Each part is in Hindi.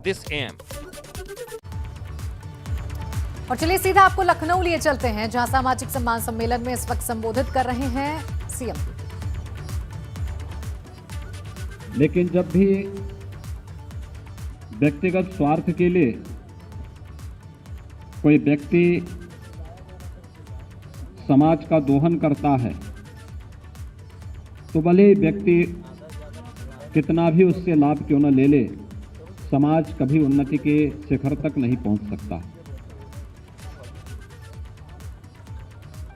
this AM. और चलिए सीधा आपको लखनऊ लिए चलते हैं, जहां सामाजिक सम्मान सम्मेलन में इस वक्त संबोधित कर रहे हैं सीएम। लेकिन जब भी व्यक्तिगत स्वार्थ के लिए कोई व्यक्ति समाज का दोहन करता है, तो भले ही व्यक्ति कितना भी उससे लाभ क्यों न ले ले, समाज कभी उन्नति के शिखर तक नहीं पहुंच सकता।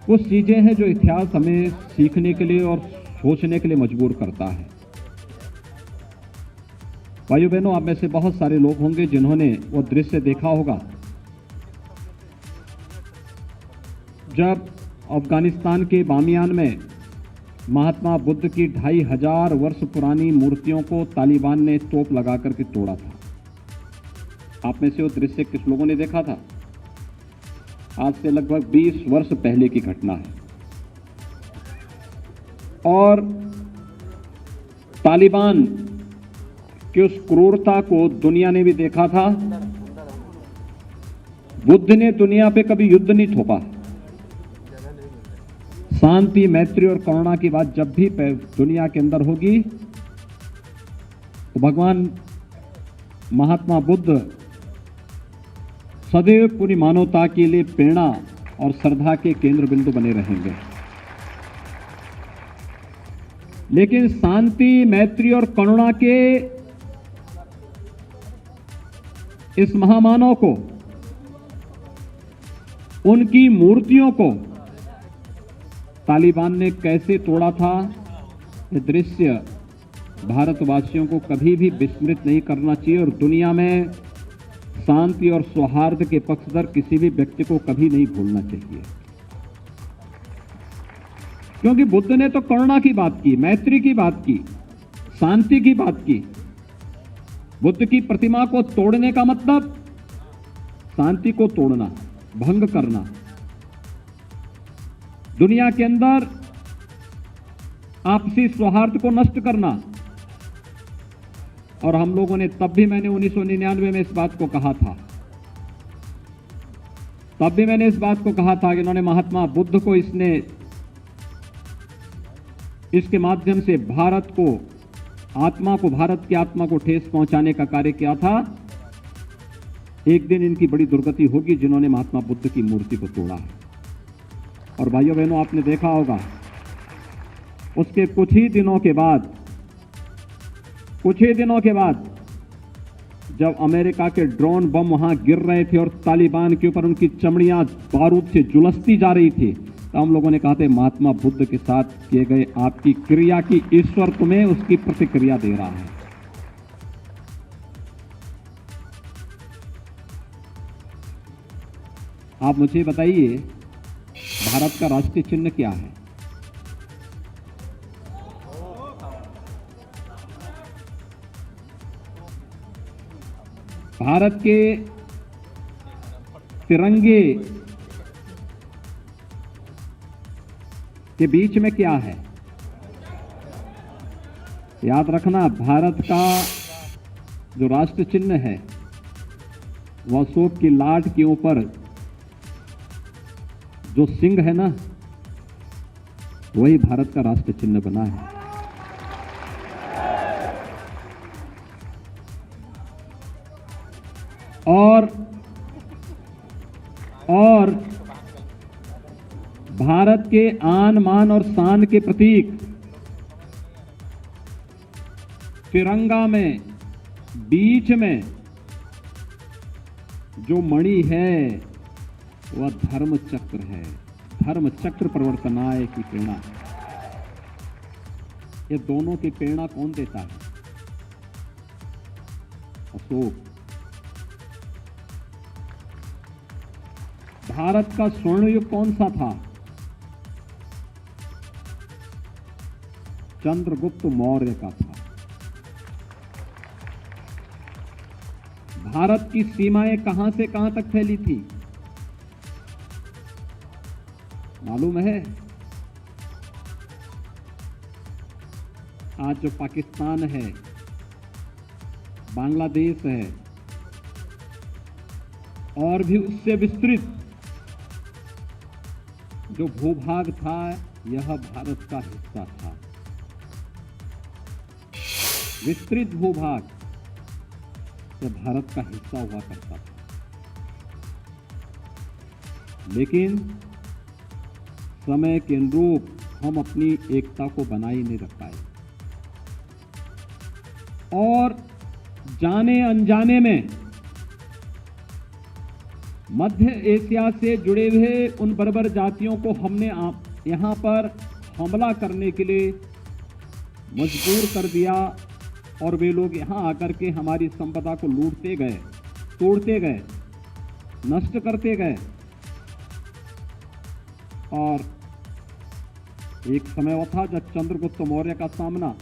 कुछ चीजें हैं जो इतिहास हमें सीखने के लिए और सोचने के लिए मजबूर करता है। भाइयों बहनों, आप में से बहुत सारे लोग होंगे जिन्होंने वो दृश्य देखा होगा जब अफगानिस्तान के बामियान में महात्मा बुद्ध की 2500 वर्ष पुरानी मूर्तियों को तालिबान ने तोप लगा करके तोड़ा था। आप में से वो दृश्य किस लोगों ने देखा था? आज से लगभग 20 वर्ष पहले की घटना है। और तालिबान की उस क्रूरता को दुनिया ने भी देखा था। बुद्ध ने दुनिया पे कभी युद्ध नहीं थोपा। शांति, मैत्री और करुणा की बात जब भी दुनिया के अंदर होगी तो भगवान महात्मा बुद्ध सदैव पूरी मानवता के लिए प्रेरणा और श्रद्धा के केंद्र बिंदु बने रहेंगे। लेकिन शांति, मैत्री और करुणा के इस महामानव को, उनकी मूर्तियों को तालिबान ने कैसे तोड़ा था, ये दृश्य भारतवासियों को कभी भी विस्मृत नहीं करना चाहिए और दुनिया में शांति और सौहार्द के पक्षधर किसी भी व्यक्ति को कभी नहीं भूलना चाहिए। क्योंकि बुद्ध ने तो करुणा की बात की, मैत्री की बात की, शांति की बात की। बुद्ध की प्रतिमा को तोड़ने का मतलब शांति को तोड़ना, भंग करना, दुनिया के अंदर आपसी सौहार्द को नष्ट करना। और हम लोगों ने तब भी, मैंने 1999 में इस बात को कहा था, तब भी मैंने इस बात को कहा था कि इन्होंने महात्मा बुद्ध को, इसके माध्यम से भारत की आत्मा को ठेस पहुंचाने का कार्य किया था। एक दिन इनकी बड़ी दुर्गति होगी जिन्होंने महात्मा बुद्ध की मूर्ति को तोड़ा है। और भाइयों बहनों, आपने देखा होगा उसके कुछ ही दिनों के बाद जब अमेरिका के ड्रोन बम वहां गिर रहे थे और तालिबान के ऊपर उनकी चमड़ियां बारूद से झुलसती जा रही थी, तो हम लोगों ने कहा था महात्मा बुद्ध के साथ किए गए आपकी क्रिया की ईश्वर तुम्हें उसकी प्रतिक्रिया दे रहा है। आप मुझे बताइए, भारत का राष्ट्रीय चिन्ह क्या है? भारत के तिरंगे के बीच में क्या है? याद रखना, भारत का जो राष्ट्र चिन्ह है वह अशोक की लाट के ऊपर जो सिंह है ना, वही भारत का राष्ट्र चिन्ह बना है। और भारत के आन, मान और शान के प्रतीक तिरंगा में बीच में जो मणि है वह धर्म चक्र है। धर्म चक्र प्रवर्तनाय की प्रेरणा। ये दोनों की प्रेरणा कौन देता है? अशोक। भारत का स्वर्ण युग कौन सा था? चंद्रगुप्त मौर्य का था। भारत की सीमाएं कहां से कहां तक फैली थी मालूम है? आज जो पाकिस्तान है, बांग्लादेश है, और भी उससे विस्तृत जो भूभाग था, यह भारत का हिस्सा था। विस्तृत भूभाग तो भारत का हिस्सा हुआ करता था, लेकिन समय के अनुरूप हम अपनी एकता को बनाए नहीं रख पाए और जाने अनजाने में मध्य एशिया से जुड़े हुए उन बर्बर जातियों को हमने यहां पर हमला करने के लिए मजबूर कर दिया और वे लोग यहां आकर के हमारी संपदा को लूटते गए, तोड़ते गए, नष्ट करते गए। और एक समय वो था जब चंद्रगुप्त मौर्य का सामना,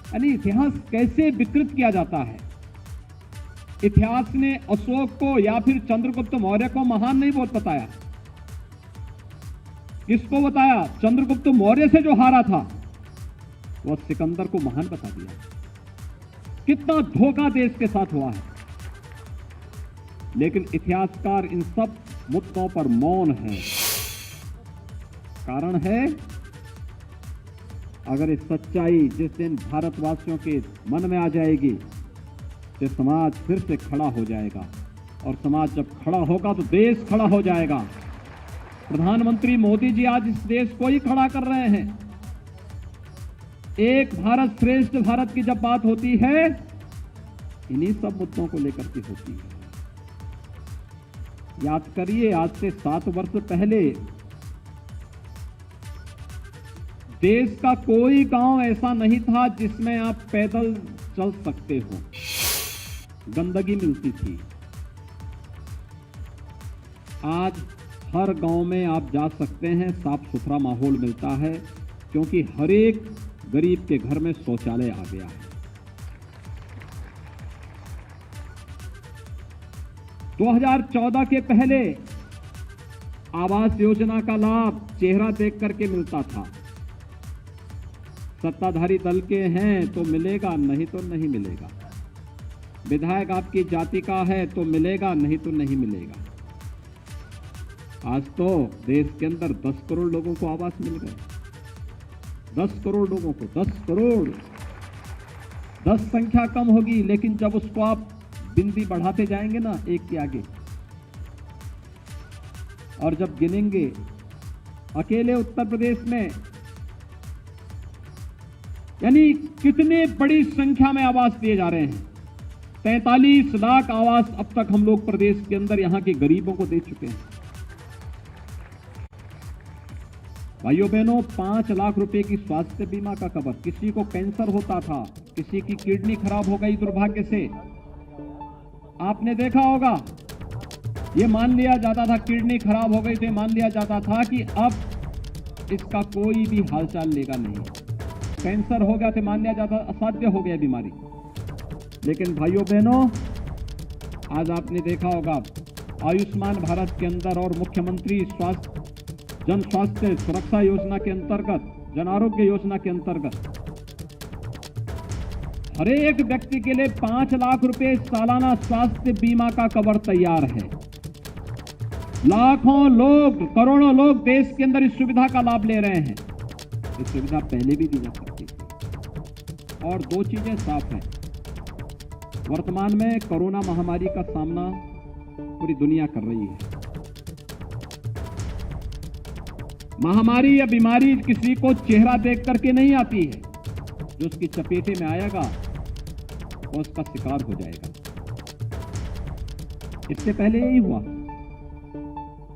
यानी इतिहास कैसे विकृत किया जाता है। इतिहास ने अशोक को या फिर चंद्रगुप्त मौर्य को महान नहीं बहुत बताया। किसको बताया? चंद्रगुप्त मौर्य से जो हारा था वह सिकंदर को महान बता दिया। कितना धोखा देश के साथ हुआ है, लेकिन इतिहासकार इन सब मुद्दों पर मौन है। कारण है, अगर इस सच्चाई जिस दिन भारतवासियों के मन में आ जाएगी तो समाज फिर से खड़ा हो जाएगा, और समाज जब खड़ा होगा तो देश खड़ा हो जाएगा। प्रधानमंत्री मोदी जी आज इस देश को ही खड़ा कर रहे हैं। एक भारत श्रेष्ठ भारत की जब बात होती है, इन्हीं सब मुद्दों को लेकर के होती है। याद करिए, आज से 7 वर्ष पहले देश का कोई गांव ऐसा नहीं था जिसमें आप पैदल चल सकते हो, गंदगी मिलती थी। आज हर गांव में आप जा सकते हैं, साफ सुथरा माहौल मिलता है, क्योंकि हर एक गरीब के घर में शौचालय आ गया है। 2014 के पहले आवास योजना का लाभ चेहरा देख करके मिलता था। सत्ताधारी दल के हैं तो मिलेगा, नहीं तो नहीं मिलेगा। विधायक आपकी जाति का है तो मिलेगा, नहीं तो नहीं मिलेगा। आज तो देश के अंदर 10 करोड़ लोगों को आवास मिल गए। 10 करोड़ लोगों को, 10 करोड़। 10 संख्या कम होगी, लेकिन जब उसको आप बिंदी बढ़ाते जाएंगे ना एक के आगे, और जब गिनेंगे, अकेले उत्तर प्रदेश में यानी कितने बड़ी संख्या में आवास दिए जा रहे हैं। 43 लाख आवास अब तक हम लोग प्रदेश के अंदर यहां के गरीबों को दे चुके हैं। भाइयों बहनों, 5 लाख रुपए की स्वास्थ्य बीमा का कवर। किसी को कैंसर होता था, किसी की किडनी खराब हो गई दुर्भाग्य से, आपने देखा होगा, ये मान लिया जाता था, किडनी खराब हो गई तो मान लिया जाता था कि अब इसका कोई भी हालचाल लेगा नहीं। कैंसर हो गया तो मान लिया जाता असाध्य हो गया बीमारी। लेकिन भाइयों बहनों, आज आपने देखा होगा, आयुष्मान भारत के अंदर और मुख्यमंत्री जन स्वास्थ्य सुरक्षा योजना के अंतर्गत, जन आरोग्य योजना के अंतर्गत हर एक व्यक्ति के लिए 5 लाख रुपए सालाना स्वास्थ्य बीमा का कवर तैयार है। लाखों लोग, करोड़ों लोग देश के अंदर इस सुविधा का लाभ ले रहे हैं। ये सुविधा पहले भी दी जा सकती थी। और 2 चीजें साफ हैं, वर्तमान में कोरोना महामारी का सामना पूरी दुनिया कर रही है। महामारी या बीमारी किसी को चेहरा देख करके नहीं आती है। जो उसकी चपेटे में आएगा वो उसका शिकार हो जाएगा। इससे पहले यही हुआ।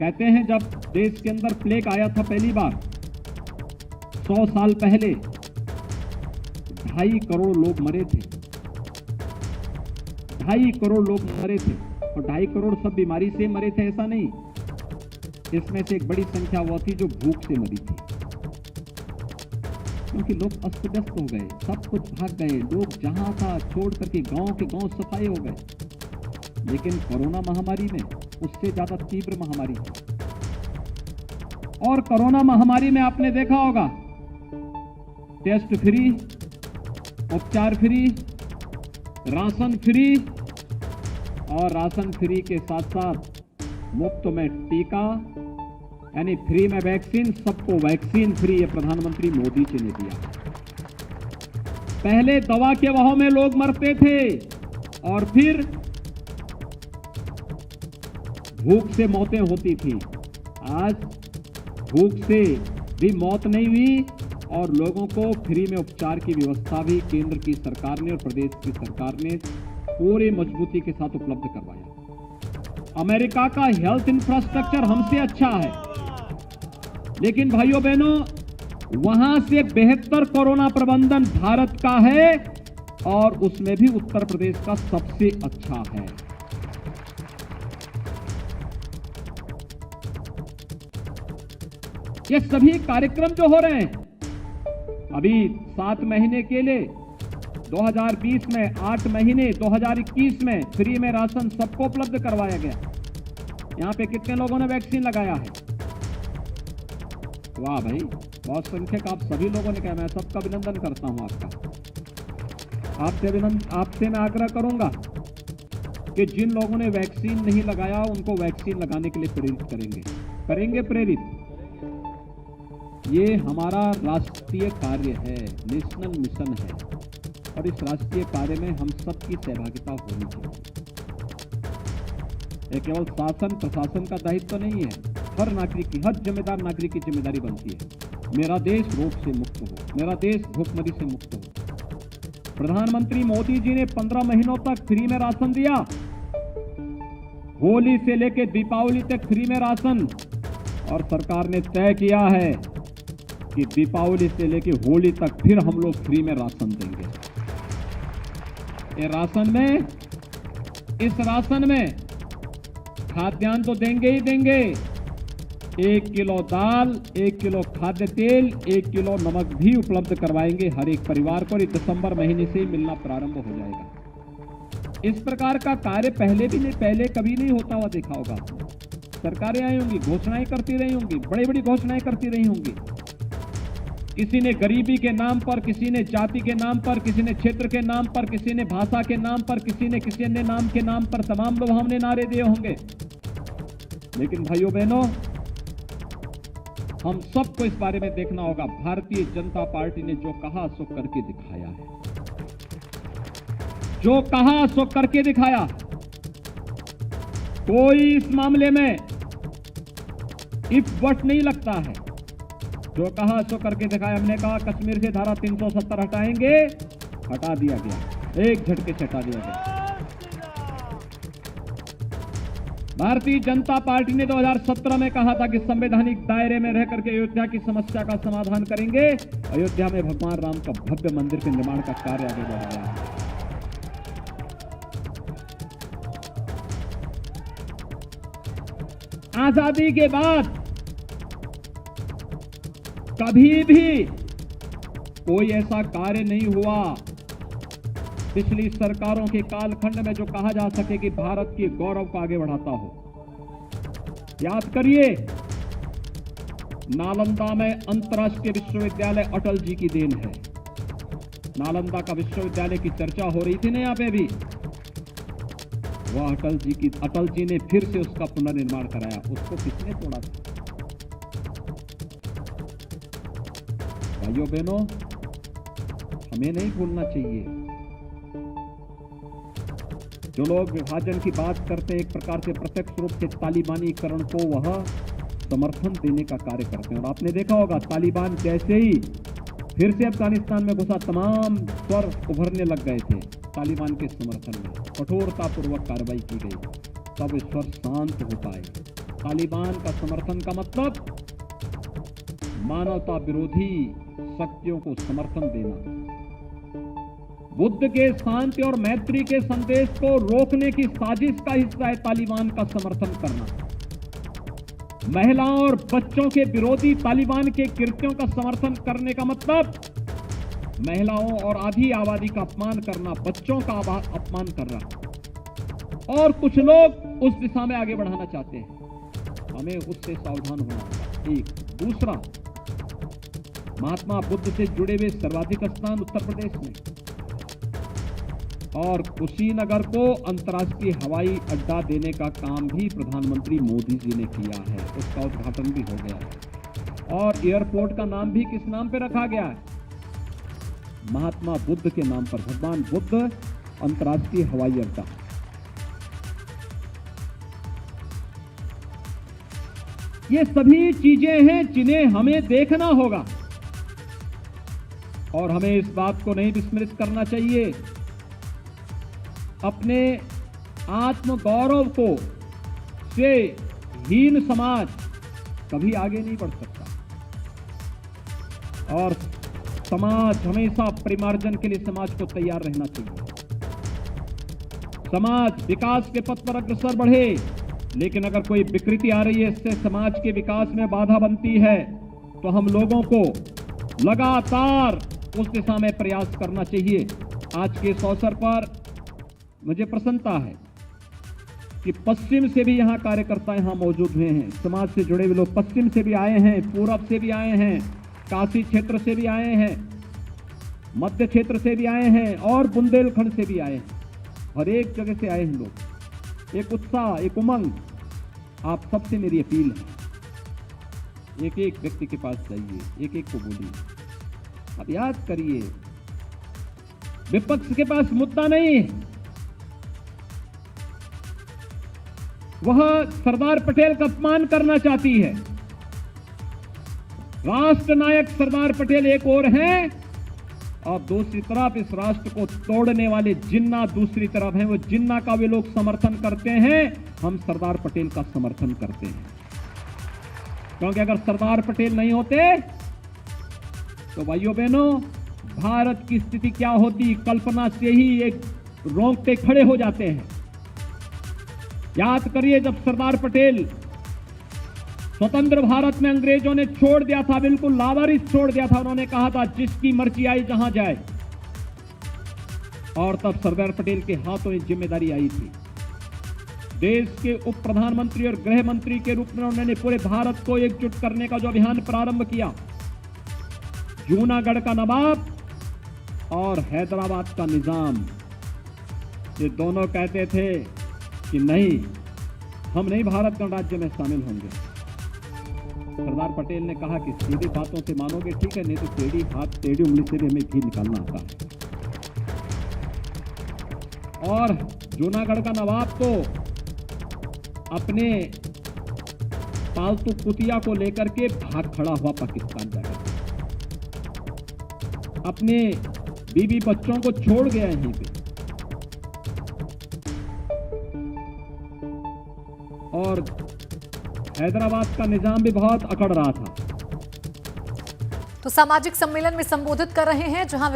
कहते हैं जब देश के अंदर प्लेग आया था पहली बार 100 साल पहले, 2.5 करोड़ लोग मरे थे। 2.5 करोड़ लोग मरे थे, और 2.5 करोड़ सब बीमारी से मरे थे ऐसा नहीं। इसमें से एक बड़ी संख्या वो थी जो भूख से मरी थी, क्योंकि लोग अस्त व्यस्त हो गए, सब कुछ भाग गए, लोग जहां था छोड़ करके गांव के गांव सफाए हो गए। लेकिन कोरोना महामारी में उससे ज्यादा तीव्र महामारी थी। और कोरोना महामारी में आपने देखा होगा, टेस्ट फ्री, उपचार फ्री, राशन फ्री, और राशन फ्री के साथ साथ मुफ्त में टीका, यानी फ्री में वैक्सीन, सबको वैक्सीन फ्री, ये प्रधानमंत्री मोदी जी ने दिया। पहले दवा के बहाव में लोग मरते थे और फिर भूख से मौतें होती थी। आज भूख से भी मौत नहीं हुई और लोगों को फ्री में उपचार की व्यवस्था भी केंद्र की सरकार ने और प्रदेश की सरकार ने पूरी मजबूती के साथ उपलब्ध करवाया। अमेरिका का हेल्थ इंफ्रास्ट्रक्चर हमसे अच्छा है, लेकिन भाइयों बहनों, वहां से बेहतर कोरोना प्रबंधन भारत का है और उसमें भी उत्तर प्रदेश का सबसे अच्छा है। ये सभी कार्यक्रम जो हो रहे हैं, अभी 7 महीने के लिए 2020 में, 8 महीने 2021 में फ्री में राशन सबको उपलब्ध करवाया गया। यहां पे कितने लोगों ने वैक्सीन लगाया है? वाह भाई, बहुत संख्यक आप सभी लोगों ने कहा। मैं सबका अभिनंदन करता हूं आपका। आपसे मैं आग्रह करूंगा कि जिन लोगों ने वैक्सीन नहीं लगाया उनको वैक्सीन लगाने के लिए प्रेरित करेंगे प्रेरित। ये हमारा राष्ट्रीय कार्य है, नेशनल मिशन है और इस राष्ट्रीय कार्य में हम सबकी सहभागिता होनी चाहिए। ये केवल शासन प्रशासन का दायित्व नहीं है, हर नागरिक की, हर जिम्मेदार नागरिक की जिम्मेदारी बनती है। मेरा देश रोग से मुक्त हो, मेरा देश भूखमरी से मुक्त हो। प्रधानमंत्री मोदी जी ने 15 महीनों तक फ्री में राशन दिया। होली से लेकर दीपावली तक फ्री में राशन, और सरकार ने तय किया है कि दीपावली से लेकर होली तक फिर हम लोग फ्री में राशन देंगे। इस राशन में खाद्यान्न तो देंगे ही देंगे। 1 किलो दाल, 1 किलो खाद्य तेल, 1 किलो नमक भी उपलब्ध करवाएंगे हर एक परिवार को। दिसंबर महीने से मिलना प्रारंभ हो जाएगा। इस प्रकार का कार्य पहले कभी नहीं होता हुआ देखा होगा। सरकारें आई होंगी, घोषणाएं करती रही होंगी, बड़ी बड़ी घोषणाएं करती रही होंगी। किसी ने गरीबी के नाम पर, किसी ने जाति के नाम पर, किसी ने क्षेत्र के नाम पर, किसी ने भाषा के नाम पर, किसी ने किसी अन्य नाम के नाम पर तमाम लोग हमने नारे दिए होंगे। लेकिन भाइयों बहनों, हम सबको इस बारे में देखना होगा। भारतीय जनता पार्टी ने जो कहा सो करके दिखाया है, जो कहा सो करके दिखाया। कोई इस मामले में इफ बट नहीं लगता है। जो कहा सो करके दिखाया। हमने कहा कश्मीर से धारा 370 हटाएंगे, हटा दिया गया, एक झटके से हटा दिया गया। भारतीय जनता पार्टी ने 2017 में कहा था कि संवैधानिक दायरे में रह करके अयोध्या की समस्या का समाधान करेंगे। अयोध्या में भगवान राम का भव्य मंदिर के निर्माण का कार्य आगे बढ़ रहा है। आजादी के बाद कभी भी कोई ऐसा कार्य नहीं हुआ पिछली सरकारों के कालखंड में जो कहा जा सके कि भारत के गौरव को आगे बढ़ाता हो। याद करिए, नालंदा में अंतर्राष्ट्रीय विश्वविद्यालय अटल जी की देन है। नालंदा का विश्वविद्यालय की चर्चा हो रही थी ना यहाँ पे भी। वह अटल जी ने फिर से उसका पुनर्निर्माण कराया। उसको किसने तोड़ा था? भाइयों बहनों, हमें नहीं भूलना चाहिए। जो लोग विभाजन की बात करते हैं, एक प्रकार से प्रत्यक्ष रूप से तालिबानीकरण को वह समर्थन देने का कार्य करते हैं। और आपने देखा होगा, तालिबान जैसे ही फिर से अफगानिस्तान में घुसा, तमाम स्वर उभरने लग गए थे तालिबान के समर्थन में। कठोरतापूर्वक कार्रवाई की गई, तब स्वर शांत हो पाए। तालिबान का समर्थन का मतलब मानवता विरोधी शक्तियों को समर्थन देना। बुद्ध के शांति और मैत्री के संदेश को रोकने की साजिश का हिस्सा है तालिबान का समर्थन करना। महिलाओं और बच्चों के विरोधी तालिबान के कृत्यों का समर्थन करने का मतलब महिलाओं और आधी आबादी का अपमान करना, बच्चों का अपमान करना। और कुछ लोग उस दिशा में आगे बढ़ाना चाहते हैं। हमें उससे सावधान होना होगा। एक दूसरा, महात्मा बुद्ध से जुड़े हुए सर्वाधिक स्थान उत्तर प्रदेश में। और कुशीनगर को अंतर्राष्ट्रीय हवाई अड्डा देने का काम भी प्रधानमंत्री मोदी जी ने किया है, उसका उद्घाटन भी हो गया है। और एयरपोर्ट का नाम भी किस नाम पे रखा गया है? महात्मा बुद्ध के नाम पर, भगवान बुद्ध अंतर्राष्ट्रीय हवाई अड्डा। ये सभी चीजें हैं जिन्हें हमें देखना होगा और हमें इस बात को नहीं विस्मृत करना चाहिए। अपने आत्मगौरव को से हीन समाज कभी आगे नहीं बढ़ सकता और समाज हमेशा परिमार्जन के लिए समाज को तैयार रहना चाहिए। समाज विकास के पथ पर अग्रसर बढ़े, लेकिन अगर कोई विकृति आ रही है, इससे समाज के विकास में बाधा बनती है, तो हम लोगों को लगातार उस दिशा में प्रयास करना चाहिए। आज के इस अवसर पर मुझे प्रसन्नता है कि पश्चिम से भी यहाँ कार्यकर्ता यहाँ मौजूद हुए हैं, समाज से जुड़े हुए लोग पश्चिम से भी आए हैं, पूरब से भी आए हैं, काशी क्षेत्र से भी आए हैं, मध्य क्षेत्र से भी आए हैं और बुंदेलखंड से भी आए हैं। हर एक जगह से आए हैं लोग। एक उत्साह, एक उमंग। आप सबसे मेरी अपील है, एक एक व्यक्ति के पास जाइए, एक एक को बोलिए। आप याद करिए, विपक्ष के पास मुद्दा नहीं है, वह सरदार पटेल का अपमान करना चाहती है। राष्ट्र नायक सरदार पटेल एक ओर हैं और दूसरी तरफ इस राष्ट्र को तोड़ने वाले जिन्ना दूसरी तरफ हैं। वो जिन्ना का वे लोग समर्थन करते हैं, हम सरदार पटेल का समर्थन करते हैं। क्योंकि अगर सरदार पटेल नहीं होते तो भाइयों बहनों, भारत की स्थिति क्या होती, कल्पना से ही एक रोंगटे खड़े हो जाते हैं। याद करिए, जब सरदार पटेल स्वतंत्र भारत में अंग्रेजों ने छोड़ दिया था, बिल्कुल लावारिस छोड़ दिया था, उन्होंने कहा था जिसकी मर्जी आई जहां जाए, और तब सरदार पटेल के हाथों ये जिम्मेदारी आई थी। देश के उप प्रधानमंत्री और गृह मंत्री के रूप में उन्होंने पूरे भारत को एकजुट करने का जो अभियान प्रारंभ किया, जूनागढ़ का नवाब और हैदराबाद का निजाम, ये दोनों कहते थे कि नहीं, हम नहीं भारत गणराज्य में शामिल होंगे। सरदार पटेल ने कहा कि सीधी बातों से मानोगे ठीक है, नहीं तो टेढ़ी हाथ टेढ़ी उंगली से भी हमें घी निकालना आता है। और जूनागढ़ का नवाब तो अपने पालतू कुतिया को लेकर के भाग खड़ा हुआ पाकिस्तान जाकर, अपने बीवी बच्चों को छोड़ गया यहीं पे। और हैदराबाद का निजाम भी बहुत अकड़ रहा था। तो सामाजिक सम्मेलन में संबोधित कर रहे हैं जहां